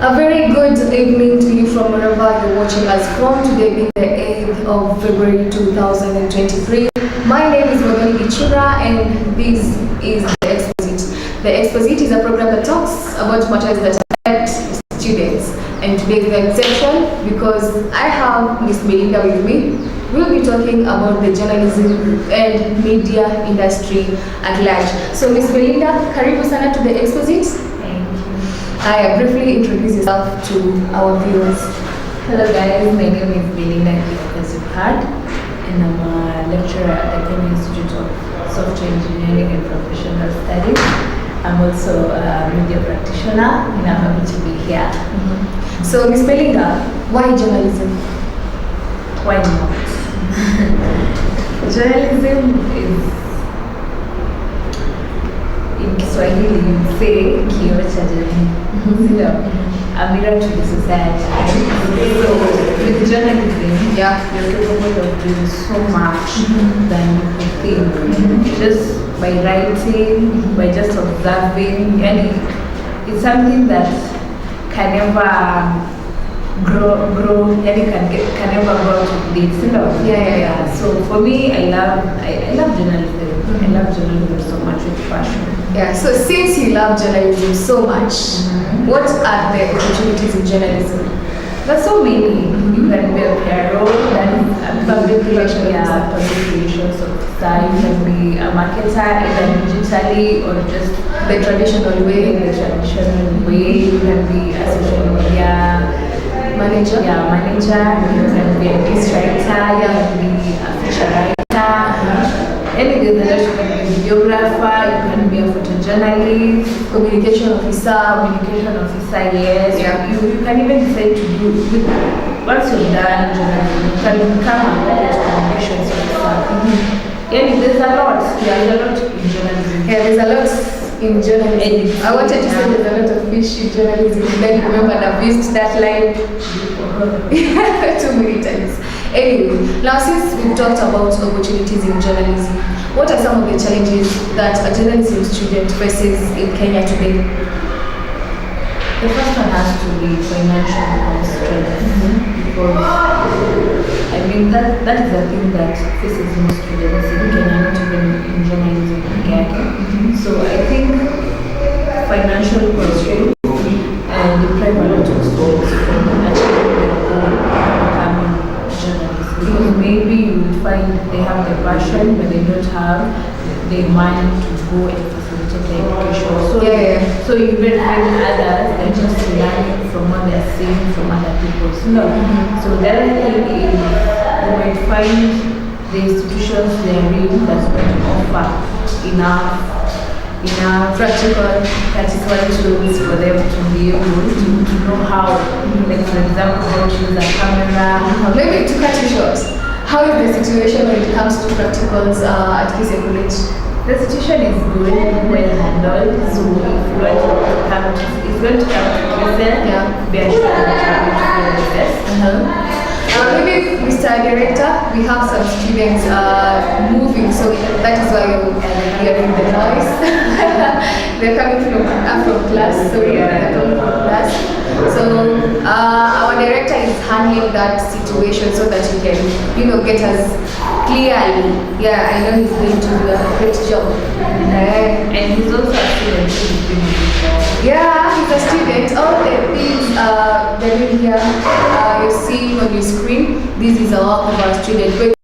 A very good evening to you from wherever you're watching us from. Today being the 8th of February 2023. My name is Magani Gichura and this is The Exposit. The Exposit is a program that talks about matters that affect students. And today is no exception because I have Miss Belinda with me. We'll be talking about the journalism and media industry at large. So Miss Belinda, karibu sana to The Exposit. I briefly introduce yourself to our viewers. Hello guys, my name is Belinda, as you've heard, and I'm a lecturer at the Kenya Institute of Software Engineering and Professional Studies. I'm also a media practitioner and I'm happy to be here. So Ms. Belinda, why journalism? Why not? Journalism is, in Kiswahili you say kioo cha jamii, a mirror to the society. So with journalism, you're capable of doing so much than you think. Just by writing, by just observing, and it's something that can never grow, and it can never grow to dates. Yeah. So for me, I love journalism. I love journalism so much with passion. Yeah, so since you love journalism so much, what are the opportunities in journalism? There's so many. You can be a PRO, then a public relations officer. You can be a marketer, either digitally or just The traditional way. You can be a social media Manager? manager. You can be a news writer. You can be a feature writer. Anything that you can be a videographer. You can be a photojournalist, Communication officer. yes. Yeah. You can even decide to do once you've done journalism, you can become a corporate communications officer. Yeah, there's a lot. There's a lot in journalism. Yeah, there's a lot in journalism. I wanted to say there's a lot of fish in journalism. Then remember I used that line too many times. Anyway, now since we've talked about opportunities in journalism, what are some of the challenges that a journalism student faces in Kenya today? The first one has to be financial constraints. Because I mean that is the thing that faces most students in Kenya, not even in journalism again. So I think financial constraints and deprive a lot of students from achieving their goal of becoming journalists. Because maybe you will find they have the passion but they don't have the money to go and facilitate the education. So you will find others, they're just learning from what they're seeing from other people. So the other thing is you might find the institutions they're in does not offer enough practical tools for them to be able to know how, like for example, how to use a camera. Maybe to cut you short, how is the situation when it comes to practicals at Kisii College? The situation is good, well handled. So if you want to come to Kisii, be assured that you're going to do the best. Maybe Mr. Director, we have some students moving, so that is why you're hearing the noise. They're coming from class, so they're coming from class. So our director is handling that situation so that he can, get us clearly. Yeah, I know he's going to do a great job. And he's also a student. Yeah, he's a student. All the things they're doing here, you see on your screen, this is a work of our student.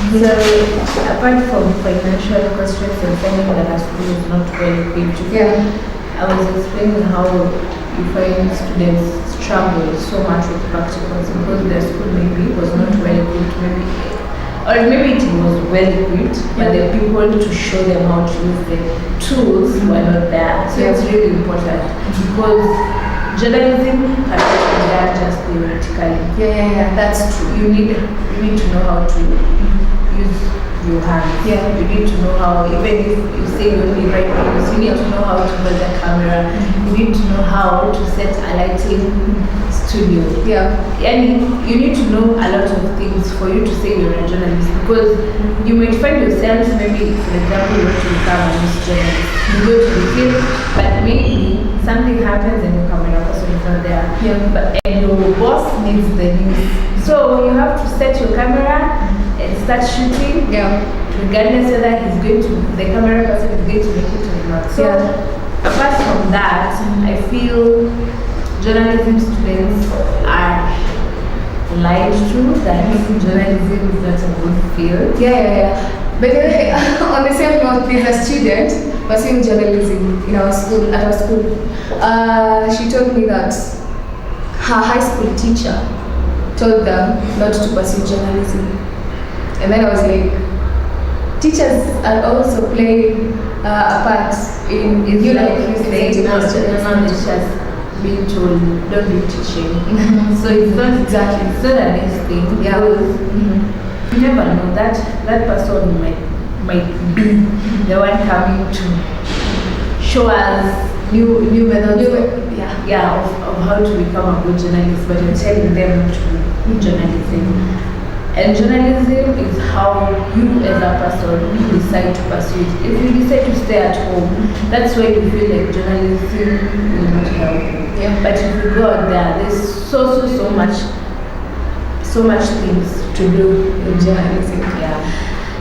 So apart from financial constraints and finding that our school is not well equipped, Yeah. I was explaining how you find students struggle so much with practicals because their school maybe was not well equipped, or maybe it was well equipped, but the people to show them how to use the tools were not there. So it's really important because journalism cannot be done just theoretically. Yeah, that's true. You need to know how to use your hands. Yeah. You need to know how, even if you say you only write news, you need to know how to hold the camera. You need to know how to set a lighting studio. Yeah. And you need to know a lot of things for you to say you're a journalist because you might find yourself, maybe, for example, you want to become a news journalist. You go to the field, but maybe something happens and your camera person is not there. And your boss needs the news. So you have to set your camera and start shooting. Regardless whether the camera person is going to make it or not. So apart from that, I feel journalism students are lied to that journalism is not a good field. But on the same note, there's a student pursuing journalism in our school, at our school. She told me that her high school teacher told them not to pursue journalism. And then I was like, teachers are also playing a part in you like saying no, it's just being told don't do teaching. So it's not exactly, it's not a nice thing. You never know that person might be the one coming to show us new methods of how to become a good journalist, but you're telling them not to do journalism. And journalism is how you as a person decide to pursue it. If you decide to stay at home, that's why you feel like journalism will not help you. But if you go out there, there's so much things to do in journalism.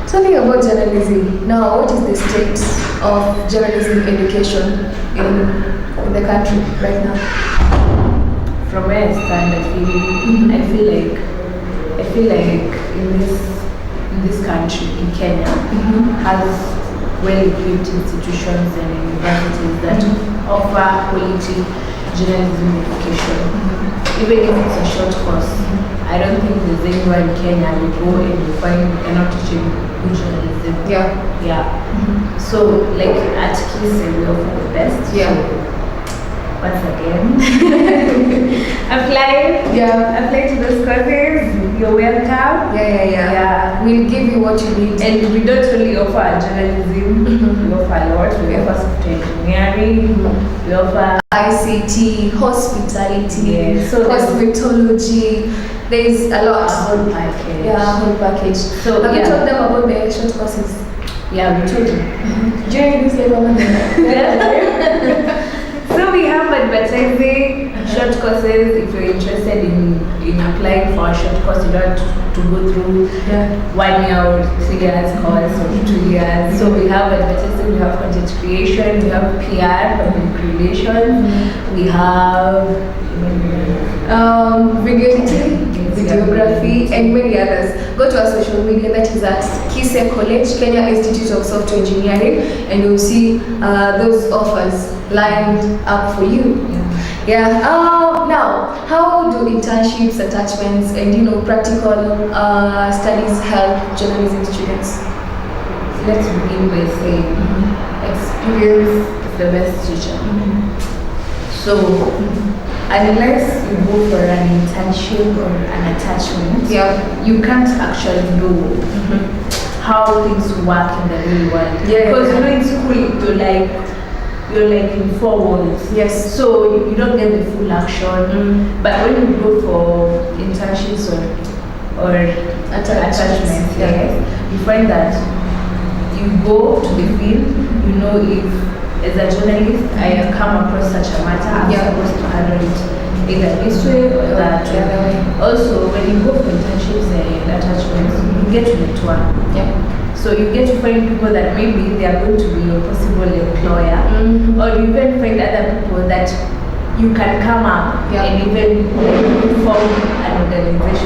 Talking about journalism, now what is the state of journalism education in the country right now? From where I stand, I feel like in this country, in Kenya, has well-equipped institutions and universities that offer quality journalism education. Even if it's a short course, I don't think there's anywhere in Kenya you go and you find enough teaching good journalism. So, like at KISE, we offer the best. Once again, apply to those courses. You're welcome. We'll give you what you need. And we don't only offer journalism, we offer a lot. We offer software engineering, we offer ICT, hospitality, so cosmetology. There's a lot. A whole package. Whole package. So have you told them about the short courses? We told them. During this So we have advertising, short courses. If you're interested in applying for a short course, you don't have to go through 1 year or 3 years course or 2 years. So we have advertising, we have content creation, we have PR, public relations, we have video editing, videography, and many others. Go to our social media, that is at KISE College, Kenya Institute of Software Engineering, and you'll see those offers lined up for you. Now, how do internships, attachments, and practical studies help journalism students? Let's begin by saying experience is the best teacher. So unless you go for an internship or an attachment, you can't actually know how things work in the real world. Because in school you're like in 4 walls. So you don't get the full action. But when you go for internships or attachments, you find that you go to the field, you know if as a journalist I come across such a matter, I'm supposed to handle it either this way or that way. Also, when you go for internships and attachments, you get to network. So you get to find people that maybe they are going to be your possible employer, or you even find other people that you can come up and even form an organization.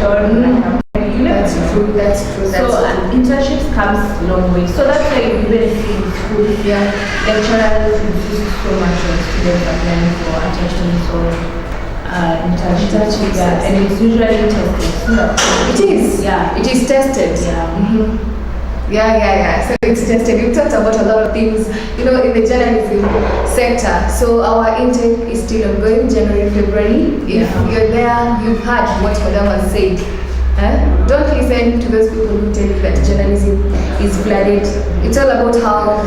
That's true. So internships comes a long way. So that's why you really see in school, Yeah. lecturers insist so much on students applying for attachments or internships. Yeah, and it's usually tested. No. It is. Yeah. It is tested. Yeah. Yeah. So it's tested. We've talked about a lot of things, in the journalism sector. So our intake is still ongoing, January, February. If you're there, you've heard what Madam has said. Don't listen to those people who tell you that journalism is flooded. It's all about how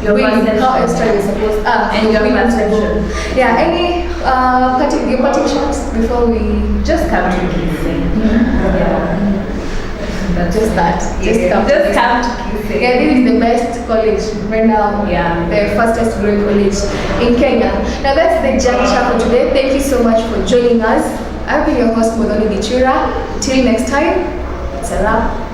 Your perception. how extra you're supposed And your perception. Yeah, any parting shots before we Just come to Kisii. Yeah. That's just that. Just come to Kisii. Yeah, this is the best college right now. Yeah. The fastest growing college in Kenya. Now that's the juncture for today. Thank you so much for joining us. I've been your host, Modoni Bichura. Till next time, it's a wrap.